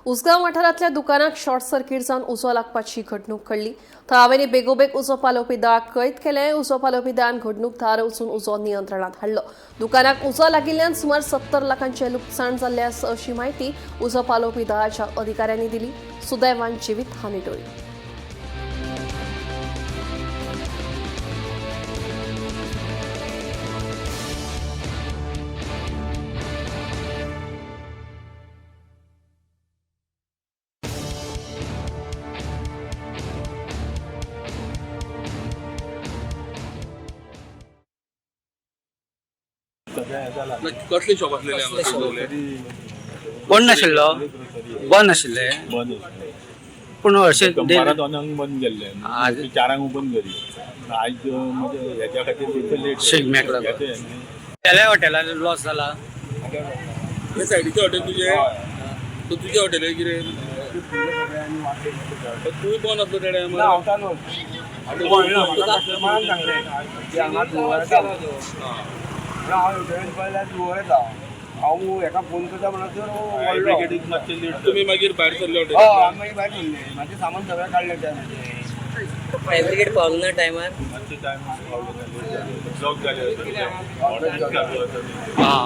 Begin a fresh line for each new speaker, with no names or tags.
उसगांव वाठारांतल्या दुकानाक short circuit जावन उजो लागपाची घडणूक घडली। थळाव्यांनी बेगोबेग उजो पालोवपी दळाक कैद केले। उजो पालोवपी दळान घडणूक थार वचून उजो नियंत्रणात हाडलो। दुकानाक उजो लागिल्ल्यान सुमार 70 लाखांचे लुकसाण जाल्ले आसा अशी माहिती उजो पालोवपी दळाच्या अधिकाऱ्यांनी दिली। सुदैवान जिवीत हानी टळ्ळी।
कसले शॉप असलेले
बंद नाशिल्लो बंद आशिल्ले पूण अशें
बारा दोनांक बंद केल्ले आज 4 ओपन करी आज म्हणजे ह्याच्या खातीर लेट
शिगम्याक लागून त्याल्या हॉटेलान लॉस जाला।
हे सायडीचे हॉटेल तुझे हॉटेल आहे कितें तूं बंद असलो त्या टायमार
हांव हेका फोन करता म्हणून
तुम्ही मागीर भायर सरले हॉटेल
भायर सरले म्हाजें सामान सगळें काडलें त्या
फायर पावलो ना टायमार
टायम जॉब जाले